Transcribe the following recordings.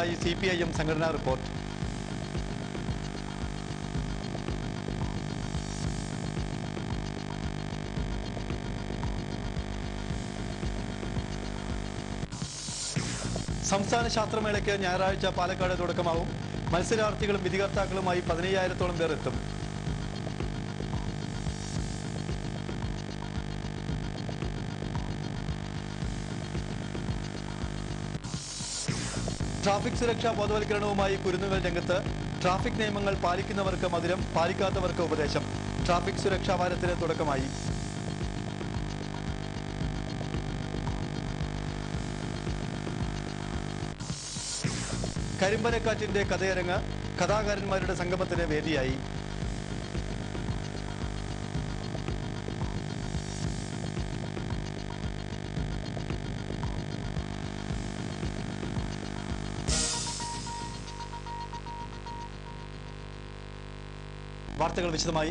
നടന്നതായി CPIM സംഘടനാ report. സംസ്ഥാന ശാസ്ത്രമേളയ്ക്ക് ഞായറാഴ്ച പാലക്കാട് തുടക്കമാവും. മത്സരാർത്ഥികളും വിധികർത്താക്കളുമായി 15,000-ഓളം പേർ എത്തും. ട്രാഫിക് സുരക്ഷാ ബോധവൽക്കരണവുമായി കുരുന്നുകൾ രംഗത്ത്. ട്രാഫിക് നിയമങ്ങൾ പാലിക്കുന്നവർക്ക് മധുരം, പാലിക്കാത്തവർക്ക് ഉപദേശം. ട്രാഫിക് സുരക്ഷാ വാരത്തിന് തുടക്കമായി. കരിമ്പനക്കാറ്റിന്റെ കഥയരങ്ങ് കഥാകാരന്മാരുടെ സംഗമത്തിന് വേദിയായി. വാർത്തകൾ വിശദമായി.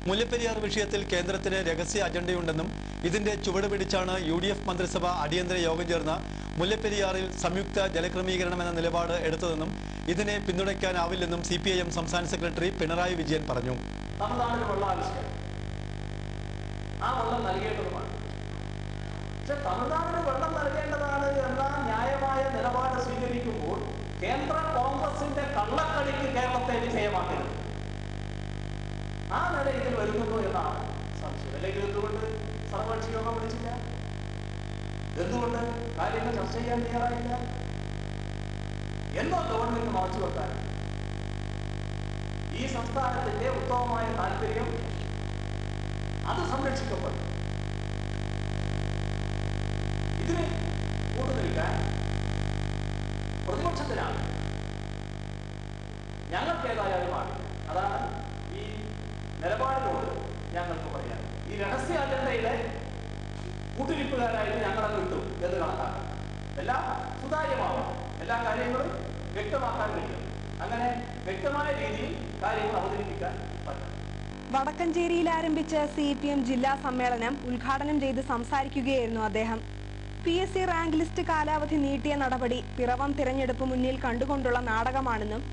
മുല്ലപ്പെരിയാർ വിഷയത്തിൽ കേന്ദ്രത്തിന് രഹസ്യ അജണ്ടയുണ്ടെന്നും ഇതിന്റെ ചുവട് പിടിച്ചാണ് UDF മന്ത്രിസഭ അടിയന്തര യോഗം ചേർന്ന് മുല്ലപ്പെരിയാറിൽ സംയുക്ത ജലക്രമീകരണം എന്ന നിലപാട് എടുത്തതെന്നും ഇതിനെ പിന്തുണയ്ക്കാനാവില്ലെന്നും CPIM സംസ്ഥാന സെക്രട്ടറി പിണറായി വിജയൻ പറഞ്ഞു. തമിഴ്നാടിന് വെള്ളം ആവശ്യമാണ്, ആ വെള്ളം നൽകേണ്ടതുമാണ്. പക്ഷെ തമിഴ്നാടിന് വെള്ളം നൽകേണ്ടതാണ് എന്ന ന്യായമായ നിലപാട് സ്വീകരിക്കുമ്പോൾ കേന്ദ്ര കോൺഗ്രസിന്റെ കള്ളക്കളിക്ക് കേരളത്തെ വിധേയമാക്കരുത്. ആ നില ഇതിൽ വരുന്നുണ്ടോ എന്നാണ് സംശയം. അല്ലെങ്കിൽ എന്തുകൊണ്ട് സർവകക്ഷി യോഗം വിളിച്ചില്ല? എന്തുകൊണ്ട് കാര്യങ്ങൾ ചർച്ച ചെയ്യാൻ തയ്യാറായില്ല? എന്തോ ഗവൺമെന്റ് മറച്ചു വെക്കാൻ ഈ സംസ്ഥാനത്തിന്റെ ഉത്തമമായ താല്പര്യം അത് സംരക്ഷിക്കപ്പെട്ടു. ഇതിന് കൂട്ടുനിൽക്കാൻ പ്രതിപക്ഷത്തിനാണ്. ഞങ്ങൾക്കേതായാലും ആകില്ല. അതാണ് ഈ നിലപാടിനോട് ഞങ്ങൾക്ക് പറയാം. ഈ രഹസ്യ അജണ്ടയുടെ കൂട്ടിരിപ്പുകാരായിട്ട് ഞങ്ങളെ കിട്ടും എന്ന് കണക്കാക്കാം. എല്ലാം സുതാര്യമാവണം, എല്ലാ കാര്യങ്ങളും വ്യക്തമാക്കാൻ കഴിയും. അങ്ങനെ വ്യക്തമായ രീതിയിൽ കാര്യങ്ങൾ അവതരിപ്പിക്കാൻ പറ്റും. വടക്കഞ്ചേരിയിൽ ആരംഭിച്ച CPM ജില്ലാ സമ്മേളനം ഉദ്ഘാടനം ചെയ്ത് സംസാരിക്കുകയായിരുന്നു അദ്ദേഹം. PSC റാങ്ക് ലിസ്റ്റ് കാലാവധി നീട്ടിയ നടപടി പിറവം തിരഞ്ഞെടുപ്പ് മുന്നിൽ കണ്ടുകൊണ്ടുള്ള നാടകമാണെന്നും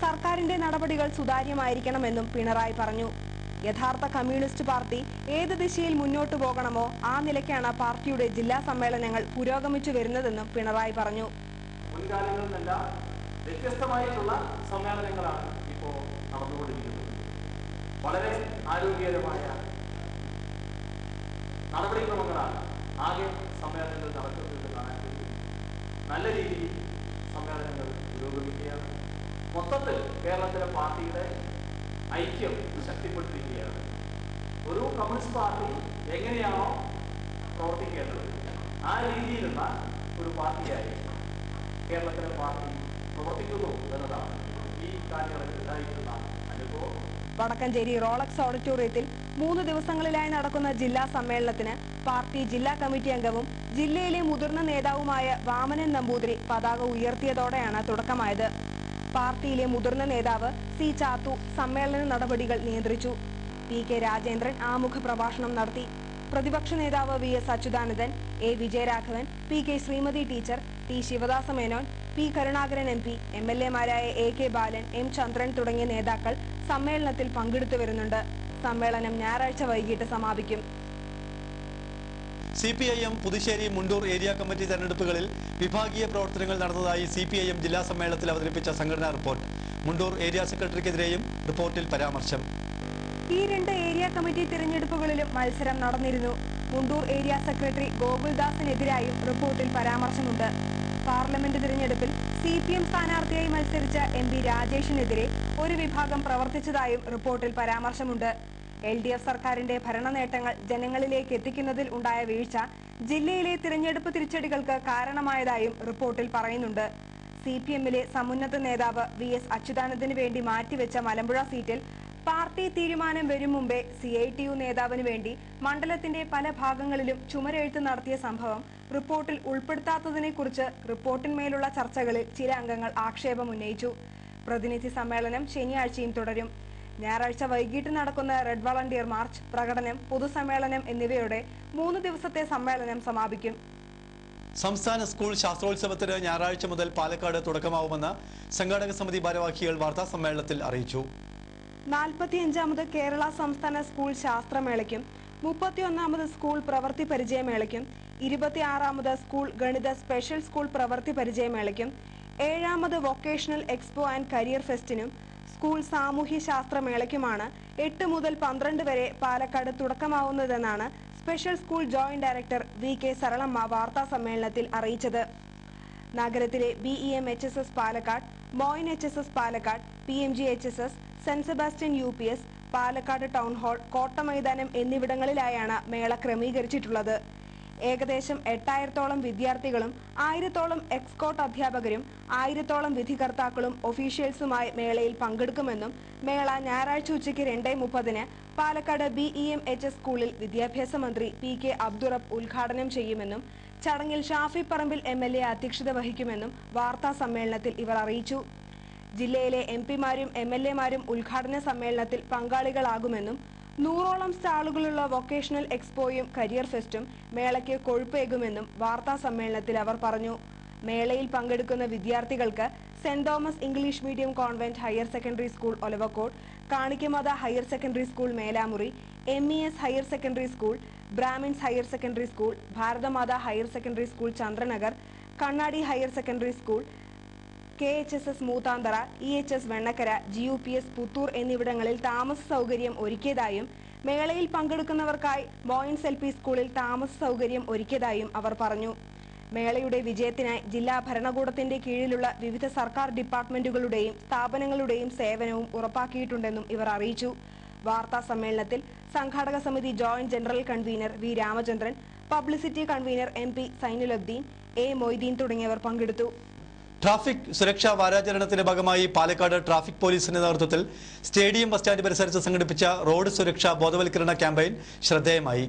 സർക്കാരിന്റെ നടപടികൾ സുതാര്യമായിരിക്കണമെന്നും പിണറായി പറഞ്ഞു. യഥാർത്ഥ കമ്മ്യൂണിസ്റ്റ് പാർട്ടി ഏത് ദിശയിൽ മുന്നോട്ടു പോകണമോ ആ നിലയ്ക്കാണ് പാർട്ടിയുടെ ജില്ലാ സമ്മേളനങ്ങൾ പുരോഗമിച്ചു വരുന്നതെന്നും പിണറായി പറഞ്ഞു. മുൻകാലങ്ങളിൽ നിന്നെല്ലാം വ്യത്യസ്തമായിട്ടുള്ള സമ്മേളനങ്ങളാണ് ഇപ്പോൾ നടന്നുകൊണ്ടിരിക്കുന്നത്. വളരെ ആരോഗ്യകരമായ നടപടിക്രമങ്ങളാണ് ആകെ സമ്മേളനങ്ങൾ നടക്കുന്നത് കാണാൻ കഴിയും. നല്ല രീതിയിൽ സമ്മേളനങ്ങൾ പുരോഗമിക്കുകയാണ്. മൊത്തത്തിൽ കേരളത്തിലെ പാർട്ടിയുടെ ഐക്യം ശക്തിപ്പെട്ടിരിക്കുകയാണ്. ഒരു കമ്മ്യൂണിസ്റ്റ് പാർട്ടി എങ്ങനെയാണോ പ്രവർത്തിക്കേണ്ടത് ആ രീതിയിലുള്ള ഒരു പാർട്ടിയായി കേരളത്തിലെ പാർട്ടി പ്രവർത്തിക്കുന്നു എന്നതാണ് ഈ കാലയളവിൽ ഉണ്ടായിരിക്കുന്ന അനുഭവം. വടക്കഞ്ചേരി റോളക്സ് ഓഡിറ്റോറിയത്തിൽ 3 ദിവസങ്ങളിലായി നടക്കുന്ന ജില്ലാ സമ്മേളനത്തിന് പാർട്ടി ജില്ലാ കമ്മിറ്റി അംഗവും ജില്ലയിലെ മുതിർന്ന നേതാവുമായ വാമനൻ നമ്പൂതിരി പതാക ഉയർത്തിയതോടെയാണ് തുടക്കമായത്. പാർട്ടിയിലെ മുതിർന്ന നേതാവ് C. ചാത്തു സമ്മേളന നടപടികൾ നിയന്ത്രിച്ചു. PK. രാജേന്ദ്രൻ ആമുഖ പ്രഭാഷണം നടത്തി. പ്രതിപക്ഷ നേതാവ് VS Achuthanandan, A. Vijayaraghavan, PK. Shrimati teacher, T. Sivadas Menon, P. Karunakaran MP, MLA-മാരായ AK. Balan, M. ചന്ദ്രൻ തുടങ്ങിയ നേതാക്കൾ സമ്മേളനത്തിൽ പങ്കെടുത്തു വരുന്നുണ്ട്. സമ്മേളനം ഞായറാഴ്ച വൈകിട്ട് സമാപിക്കും. CPIM Puthussery Mundur area committee തെരഞ്ഞെടുപ്പുകളിൽ വിഭാഗീയ പ്രവർത്തനങ്ങൾ നടന്നതായി CPIM ജില്ലാ സമ്മേളനത്തിൽ അവതരിപ്പിച്ച സംഘടനാ റിപ്പോർട്ട്. മുണ്ടൂർ ഏരിയ സെക്രട്ടറിക്കെതിരെയും റിപ്പോർട്ടിൽ പരാമർശം. ഈ 2 ഏരിയ കമ്മിറ്റി തിരഞ്ഞെടുപ്പുകളിലും മത്സരം നടന്നിരുന്നു. മുണ്ടൂർ ഏരിയ സെക്രട്ടറി ഗോകുൽദാസിനെതിരായും റിപ്പോർട്ടിൽ പരാമർശമുണ്ട്. പാർലമെന്റ് തിരഞ്ഞെടുപ്പിൽ CPM സ്ഥാനാർത്ഥിയായി മത്സരിച്ച MP രാജേഷിനെതിരെ ഒരു വിഭാഗം പ്രവർത്തിച്ചതായും റിപ്പോർട്ടിൽ പരാമർശമുണ്ട്. LDF സർക്കാരിന്റെ ഭരണ നേട്ടങ്ങൾ ജനങ്ങളിലേക്ക് എത്തിക്കുന്നതിൽ ഉണ്ടായ വീഴ്ച ജില്ലയിലെ തിരഞ്ഞെടുപ്പ് തിരിച്ചടികൾക്ക് കാരണമായതായും റിപ്പോർട്ടിൽ പറയുന്നുണ്ട്. CPM-ലെ സമുന്നത നേതാവ് VS അച്യുതാനന്ദന് വേണ്ടി മാറ്റിവെച്ച മലമ്പുഴ സീറ്റിൽ പാർട്ടി തീരുമാനം വരും മുമ്പേ CITU നേതാവിന് വേണ്ടി മണ്ഡലത്തിന്റെ പല ഭാഗങ്ങളിലും ചുമരെഴുത്ത് നടത്തിയ സംഭവം റിപ്പോർട്ടിൽ ഉൾപ്പെടുത്താത്തതിനെക്കുറിച്ച് റിപ്പോർട്ടിന്മേലുള്ള ചർച്ചകളിൽ ചില അംഗങ്ങൾ ആക്ഷേപമുന്നയിച്ചു. പ്രതിനിധി സമ്മേളനം ശനിയാഴ്ചയും തുടരും. ഞായറാഴ്ച വൈകിട്ട് നടക്കുന്ന റെഡ് വളണ്ടിയർ മാർച്ച്, പ്രകടനം, പൊതുസമ്മേളനം എന്നിവയോടെ 3 ദിവസത്തെ സമ്മേളനം സമാപിക്കും. സംസ്ഥാന സ്കൂൾ ശാസ്ത്രോത്സവത്തിന് ഞായറാഴ്ച മുതൽ പാലക്കാട് തുടക്കമാവുമെന്ന് സംഘാടക സമിതി ഭാരവാഹികൾ വാർത്താ സമ്മേളനത്തിൽ അറിയിച്ചു. 45ാമത് കേരള സംസ്ഥാന സ്കൂൾ ശാസ്ത്രമേളയ്ക്കും 31ാമത് സ്കൂൾ പ്രവൃത്തി പരിചയമേളയ്ക്കും 26ാമത് സ്കൂൾ ഗണിത സ്പെഷ്യൽ സ്കൂൾ പ്രവൃത്തി പരിചയമേളയ്ക്കും 7ാമത് വൊക്കേഷണൽ എക്സ്പോ ആൻഡ് കരിയർ ഫെസ്റ്റിനും സ്കൂൾ സാമൂഹ്യ ശാസ്ത്രമേളയ്ക്കുമാണ് 8 മുതൽ 12 വരെ പാലക്കാട് തുടക്കമാവുന്നതെന്നാണ് special school joint director VK Saralamma വാർത്താ സമ്മേളനത്തിൽ അറിയിച്ചത്. നഗരത്തിലെ BEM HSS Palakkad, Moyin HSS Palakkad, PMG HSS, saint Sebastian UPS, Palakkad town hall, Kottamaidanam എന്നിവിടങ്ങളിലായാണ് മേള ക്രമീകരിച്ചിട്ടുള്ളത്. ഏകദേശം 8000ഓളം വിദ്യാർത്ഥികളും 1000ഓളം എക്സ്കോട്ട് അധ്യാപകരും 1000ഓളം വിധികർത്താക്കളും ഒഫീഷ്യൽസുമായി മേളയിൽ പങ്കെടുക്കുമെന്നും മേള ഞായറാഴ്ച ഉച്ചയ്ക്ക് 2:30 പാലക്കാട് BEM HS സ്കൂളിൽ വിദ്യാഭ്യാസ മന്ത്രി PK അബ്ദുറബ് ഉദ്ഘാടനം ചെയ്യുമെന്നും ചടങ്ങിൽ ഷാഫി പറമ്പിൽ MLA അധ്യക്ഷത വഹിക്കുമെന്നും വാർത്താ സമ്മേളനത്തിൽ ഇവർ അറിയിച്ചു. ജില്ലയിലെ MP-മാരും MLA-മാരും ഉദ്ഘാടന സമ്മേളനത്തിൽ പങ്കാളികളാകുമെന്നും 100ഓളം സ്റ്റാളുകളുള്ള വൊക്കേഷണൽ എക്സ്പോയും കരിയർ ഫെസ്റ്റും മേളയ്ക്ക് കൊഴുപ്പേകുമെന്നും വാർത്താ സമ്മേളനത്തിൽ അവർ പറഞ്ഞു. മേളയിൽ പങ്കെടുക്കുന്ന വിദ്യാർത്ഥികൾക്ക് saint Thomas English medium convent higher secondary school Olavakkode, Kanikkamatha higher secondary school Melamuri, MES higher secondary school, Brahmins higher secondary school, Bharathamatha higher secondary school Chandranagar, Kannadi higher secondary school, KHSS Moothanthara, EHS Vennakkara, GUPS Puthur എന്നിവിടങ്ങളിൽ താമസ സൗകര്യം ഒരുക്കിയതായും മേളയിൽ പങ്കെടുക്കുന്നവർക്കായി മോയിൻസ് LP സ്കൂളിൽ താമസ സൗകര്യം ഒരുക്കിയതായും അവർ പറഞ്ഞു. മേളയുടെ വിജയത്തിനായി ജില്ലാ ഭരണകൂടത്തിന്റെ കീഴിലുള്ള വിവിധ സർക്കാർ ഡിപ്പാർട്ട്മെന്റുകളുടെയും സ്ഥാപനങ്ങളുടെയും സേവനവും ഉറപ്പാക്കിയിട്ടുണ്ടെന്നും ഇവർ അറിയിച്ചു. വാർത്താ സമ്മേളനത്തിൽ സംഘാടക സമിതി joint general convener V Ramachandran, publicity convener MP Zainulabdeen, A Moideen തുടങ്ങിയവർ പങ്കെടുത്തു. ട്രാഫിക് സുരക്ഷാ വാരാചരണത്തിന്റെ ഭാഗമായി പാലക്കാട് ട്രാഫിക് പോലീസിന്റെ നേതൃത്വത്തിൽ സ്റ്റേഡിയം ബസ് സ്റ്റാൻഡ് പരിസരത്ത് സംഘടിപ്പിച്ച റോഡ് സുരക്ഷാ ബോധവൽക്കരണ ക്യാമ്പയിൻ ശ്രദ്ധേയമായി.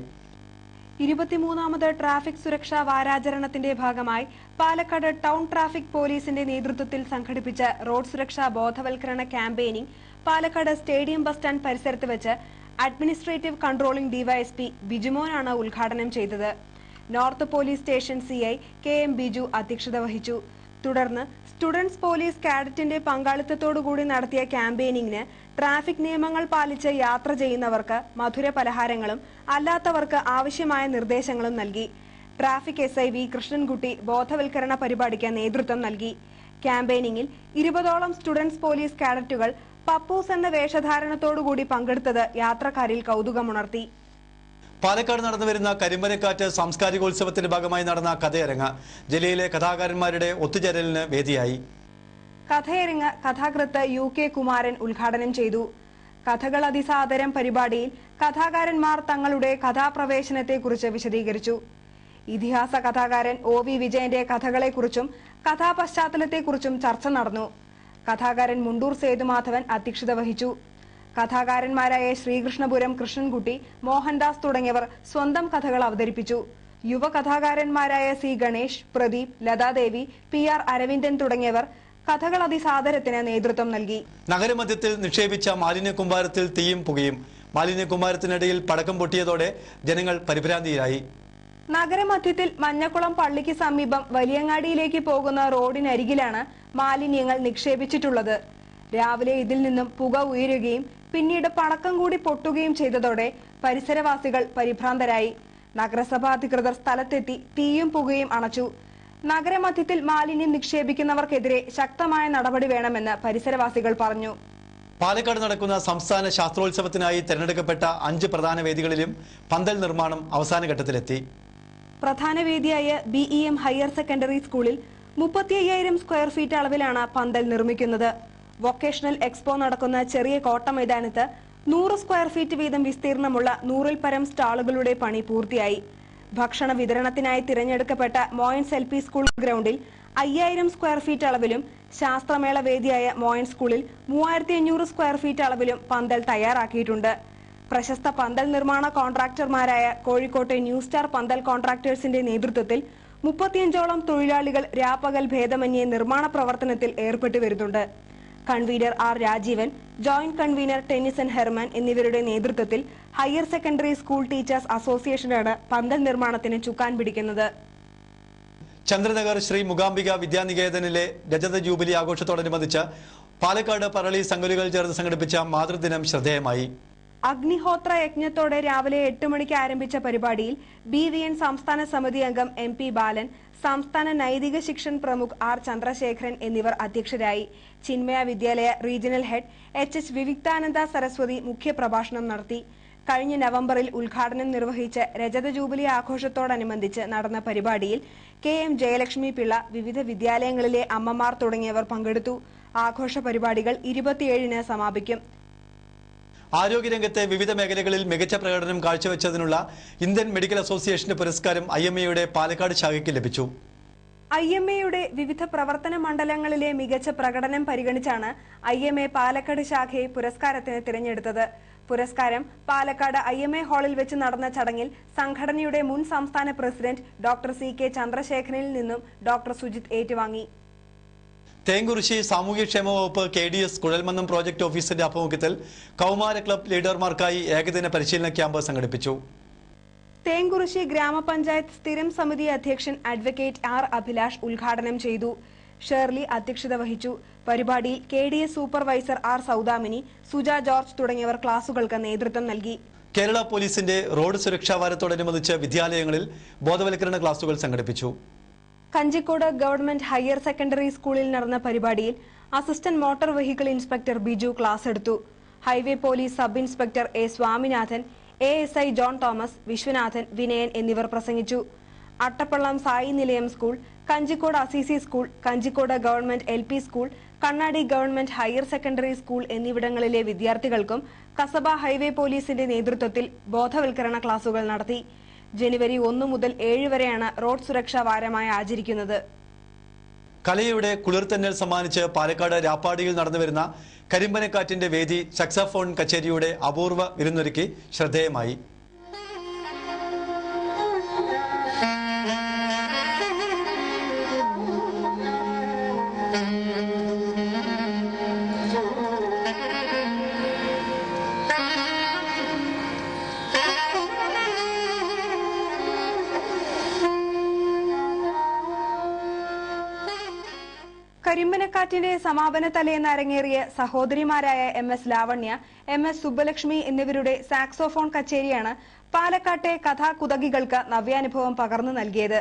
23ാമത് ട്രാഫിക് സുരക്ഷാ വാരാചരണത്തിന്റെ ഭാഗമായി പാലക്കാട് ടൗൺ ട്രാഫിക് പോലീസിന്റെ നേതൃത്വത്തിൽ സംഘടിപ്പിച്ച റോഡ് സുരക്ഷാ ബോധവൽക്കരണ ക്യാമ്പയിനിംഗ് പാലക്കാട് സ്റ്റേഡിയം ബസ് സ്റ്റാൻഡ് പരിസരത്ത് വെച്ച് അഡ്മിനിസ്ട്രേറ്റീവ് കൺട്രോളിംഗ് DYSP ബിജുമോനാണ് ഉദ്ഘാടനം ചെയ്തത്. North police station CI KM Biju അധ്യക്ഷത വഹിച്ചു. തുടർന്ന് സ്റ്റുഡൻസ് പോലീസ് കാഡറ്റിന്റെ പങ്കാളിത്തത്തോടുകൂടി നടത്തിയ ക്യാമ്പയിനിങ്ങിന് ട്രാഫിക് നിയമങ്ങൾ പാലിച്ച് യാത്ര ചെയ്യുന്നവർക്ക് മധുര പലഹാരങ്ങളും അല്ലാത്തവർക്ക് ആവശ്യമായ നിർദ്ദേശങ്ങളും നൽകി. ട്രാഫിക് SI V കൃഷ്ണൻകുട്ടി ബോധവൽക്കരണ പരിപാടിക്ക് നേതൃത്വം നൽകി. ക്യാമ്പയിനിങ്ങിൽ 20ഓളം സ്റ്റുഡൻസ് പോലീസ് കാഡറ്റുകൾ പപ്പൂസ് എന്ന വേഷധാരണത്തോടുകൂടി പങ്കെടുത്തത് യാത്രക്കാരിൽ കൗതുകമുണർത്തി. പാലക്കാട് നടന്നുവരുന്ന കരിമ്പനക്കാറ്റ് സാംസ്കാരികോത്സവത്തിന്റെ ഭാഗമായി നടന്ന കഥയരങ്ങ് ജില്ലയിലെ കഥാകാരന്മാരുടെ ഒത്തുചേരലിന് വേദിയായി. കഥയരങ്ങ് കഥാകൃത്ത് UK കുമാരൻ ഉദ്ഘാടനം ചെയ്തു. കഥകൾ അതിസാദരം പരിപാടിയിൽ കഥാകാരന്മാർ തങ്ങളുടെ കഥാപ്രവേശനത്തെക്കുറിച്ച് വിശദീകരിച്ചു. ഇതിഹാസ കഥാകാരൻ OV വിജയന്റെ കഥകളെക്കുറിച്ചും കഥാപശ്ചാത്തലത്തെക്കുറിച്ചും ചർച്ച നടന്നു. കഥാകാരൻ മുണ്ടൂർ സേതുമാധവൻ അധ്യക്ഷത വഹിച്ചു. കഥാകാരന്മാരായ ശ്രീകൃഷ്ണപുരം കൃഷ്ണൻകുട്ടി, മോഹൻദാസ് തുടങ്ങിയവർ സ്വന്തം കഥകൾ അവതരിപ്പിച്ചു. യുവ കഥാകാരന്മാരായ C ഗണേഷ്, പ്രദീപ്, ലതാദേവി, PR അരവിന്ദൻ തുടങ്ങിയവർ കഥകൾ അതിസാദരത്തിന് നേതൃത്വം നൽകി. നഗരമധ്യത്തിൽ നിക്ഷേപിച്ച മാലിന്യ കുമ്പാരത്തിൽ തീയും പുകയും. മാലിന്യ കുമ്പാരത്തിനിടയിൽ പടക്കം പൊട്ടിയതോടെ ജനങ്ങൾ പരിഭ്രാന്തിയിലായി. നഗരമധ്യത്തിൽ മഞ്ഞക്കുളം പള്ളിക്ക് സമീപം വലിയങ്ങാടിയിലേക്ക് പോകുന്ന റോഡിനരികിലാണ് മാലിന്യങ്ങൾ നിക്ഷേപിച്ചിട്ടുള്ളത്. രാവിലെ ഇതിൽ നിന്നും പുക ഉയരുകയും പിന്നീട് പടക്കം കൂടി പൊട്ടുകയും ചെയ്തതോടെ പരിസരവാസികൾ പരിഭ്രാന്തരായി. നഗരസഭാ അധികൃതർ സ്ഥലത്തെത്തി തീയും പുകയും അണച്ചു. നഗരമധ്യത്തിൽ മാലിന്യം നിക്ഷേപിക്കുന്നവർക്കെതിരെ ശക്തമായ നടപടി വേണമെന്ന് പരിസരവാസികൾ പറഞ്ഞു. പാലക്കാട് നടക്കുന്ന സംസ്ഥാന ശാസ്ത്രോത്സവത്തിനായി തെരഞ്ഞെടുക്കപ്പെട്ട 5 പ്രധാന വേദികളിലും പന്തൽ നിർമ്മാണം അവസാന ഘട്ടത്തിലെത്തി. പ്രധാന വേദിയായ BEM ഹയർ സെക്കൻഡറി സ്കൂളിൽ 35,000 സ്ക്വയർ ഫീറ്റ് അളവിലാണ് പന്തൽ നിർമ്മിക്കുന്നത്. വൊക്കേഷണൽ എക്സ്പോ നടക്കുന്ന ചെറിയ കോട്ട മൈതാനത്ത് 100 സ്ക്വയർ ഫീറ്റ് വീതം വിസ്തീർണമുള്ള 100ൽ പരം സ്റ്റാളുകളുടെ പണി പൂർത്തിയായി. ഭക്ഷണ വിതരണത്തിനായി തിരഞ്ഞെടുക്കപ്പെട്ട മോയിൻസ് LP സ്കൂൾ ഗ്രൗണ്ടിൽ 5000 സ്ക്വയർ ഫീറ്റ് അളവിലും ശാസ്ത്രമേള വേദിയായ മോയിൻ സ്കൂളിൽ 3500 സ്ക്വയർ ഫീറ്റ് അളവിലും പന്തൽ തയ്യാറാക്കിയിട്ടുണ്ട്. പ്രശസ്ത പന്തൽ നിർമ്മാണ കോൺട്രാക്ടർമാരായ കോഴിക്കോട്ടെ ന്യൂ സ്റ്റാർ പന്തൽ കോൺട്രാക്ടേഴ്സിന്റെ നേതൃത്വത്തിൽ 35ഓളം തൊഴിലാളികൾ രാപ്പകൽ ഭേദമന്യേ നിർമ്മാണ പ്രവർത്തനത്തിൽ ഏർപ്പെട്ടു വരുന്നുണ്ട്. Convener R Rajeevan, joint convener Tennyson Herman എന്നിവരുടെ നേതൃത്വത്തിൽ ഹയർ സെക്കൻഡറി സ്കൂൾ ടീച്ചേഴ്സ് അസോസിയേഷനാണ് പന്തൽ നിർമ്മാണത്തിന് ചുക്കാൻ പിടിക്കുന്നത്. ചന്ദ്രനഗർ ശ്രീ മുകാംബിക വിദ്യാനികേതനിലെ രജത ജൂബിലി ആഘോഷത്തോടനുബന്ധിച്ച് പാലക്കാട് പറളി സംഘലുകൾ ചേർന്ന് സംഘടിപ്പിച്ച മാതൃദിനം ശ്രദ്ധേയമായി. അഗ്നിഹോത്ര യജ്ഞത്തോടെ രാവിലെ 8 മണിക്ക് ആരംഭിച്ച പരിപാടിയിൽ BVN സംസ്ഥാന സമിതി അംഗം MP ബാലൻ, സംസ്ഥാന നൈതിക ശിക്ഷൺ പ്രമുഖ് R ചന്ദ്രശേഖരൻ എന്നിവർ അധ്യക്ഷരായി. Chinmaya Vidyalaya regional head HH Viviktananda Saraswati മുഖ്യപ്രഭാഷണം നടത്തി. കഴിഞ്ഞ നവംബറിൽ ഉദ്ഘാടനം നിർവഹിച്ച രജത ജൂബിലി ആഘോഷത്തോടനുബന്ധിച്ച് നടന്ന പരിപാടിയിൽ KM ജയലക്ഷ്മി പിള്ള, വിവിധ വിദ്യാലയങ്ങളിലെ അമ്മമാർ തുടങ്ങിയവർ പങ്കെടുത്തു. ആഘോഷ പരിപാടികൾ 27-ന് സമാപിക്കും. ആരോഗ്യരംഗത്തെ വിവിധ മേഖലകളിൽ മികച്ച പ്രകടനം കാഴ്ചവെച്ചതിനുള്ള ഇന്ത്യൻ മെഡിക്കൽ അസോസിയേഷന്റെ പുരസ്കാരം IMAയുടെ പാലക്കാട് ശാഖയ്ക്ക് ലഭിച്ചു. IMAയുടെ വിവിധ പ്രവർത്തന മണ്ഡലങ്ങളിലെ മികച്ച പ്രകടനം പരിഗണിച്ചാണ് IMA പാലക്കാട് ശാഖയെ പുരസ്കാരത്തിന് തിരഞ്ഞെടുത്തത്. പുരസ്കാരം പാലക്കാട് IMA ഹാളിൽ വെച്ച് നടന്ന ചടങ്ങിൽ സംഘടനയുടെ മുൻ സംസ്ഥാന പ്രസിഡന്റ് ഡോക്ടർ CK ചന്ദ്രശേഖരനിൽ നിന്നും ഡോക്ടർ സുജിത് ഏറ്റുവാങ്ങി. തേങ്കുറിശ്ശി സാമൂഹ്യക്ഷേമ വകുപ്പ് KDS കുഴൽമന്നം പ്രോജക്ട് ഓഫീസിന്റെ ആഭിമുഖ്യത്തിൽ കൗമാര ക്ലബ് ലീഡർമാർക്കായി ഏകദിന പരിശീലന ക്യാമ്പ് സംഘടിപ്പിച്ചു. തേങ്കുറിശ്ശി ഗ്രാമപഞ്ചായത്ത് സ്ഥിരം സമിതി അധ്യക്ഷൻ അഡ്വക്കേറ്റ് R അഭിലാഷ് ഉദ്ഘാടനം ചെയ്തു. ഷേർലി അധ്യക്ഷത വഹിച്ചു. പരിപാടിയിൽ KDS supervisor R Saudamini, Suja George തുടങ്ങിയവർ ക്ലാസുകൾക്ക് നേതൃത്വം നൽകി. കേരള പോലീസിന്റെ റോഡ് സുരക്ഷാ വാരത്തോടനുബന്ധിച്ച് വിദ്യാലയങ്ങളിൽ ബോധവൽക്കരണ ക്ലാസുകൾ സംഘടിപ്പിച്ചു. കഞ്ചിക്കോട് ഗവൺമെന്റ് ഹയർ സെക്കൻഡറി സ്കൂളിൽ നടന്ന പരിപാടിയിൽ assistant motor vehicle inspector Biju class എടുത്തു. Highway police sub inspector A Swaminathan, ASI John Thomas, Viswanathan, Vinayan എന്നിവർ പ്രസംഗിച്ചു. Attappallam Sai Nilayam school, Kanjikode Assisi school, Kanjikode government LP school, Kannadi government higher secondary school എന്നിവിടങ്ങളിലെ വിദ്യാർത്ഥികൾക്കും കസബ ഹൈവേ പോലീസിന്റെ നേതൃത്വത്തിൽ ബോധവൽക്കരണ ക്ലാസുകൾ നടത്തി. ജനുവരി 1 മുതൽ 7 വരെയാണ് റോഡ് സുരക്ഷാ വാരമായി ആചരിക്കുന്നത്. കലയുടെ കുളിർത്തന്നൽ സമ്മാനിച്ച് പാലക്കാട് രാപ്പാടിയിൽ നടന്നുവരുന്ന കരിമ്പനക്കാറ്റിന്റെ വേദി സക്സഫോൺ കച്ചേരിയുടെ അപൂർവ വിരുന്നൊരുക്കി ശ്രദ്ധേയമായി. കരിമ്പനക്കാറ്റിന്റെ സമാപന തലേന്ന് അരങ്ങേറിയ സഹോദരിമാരായ MS ലാവണ്യ, MS സുബ്ബലക്ഷ്മി എന്നിവരുടെ സാക്സോഫോൺ കച്ചേരിയാണ് പാലക്കാട്ടെ കഥാകുതകികൾക്ക് നവ്യാനുഭവം പകർന്നു നൽകിയത്.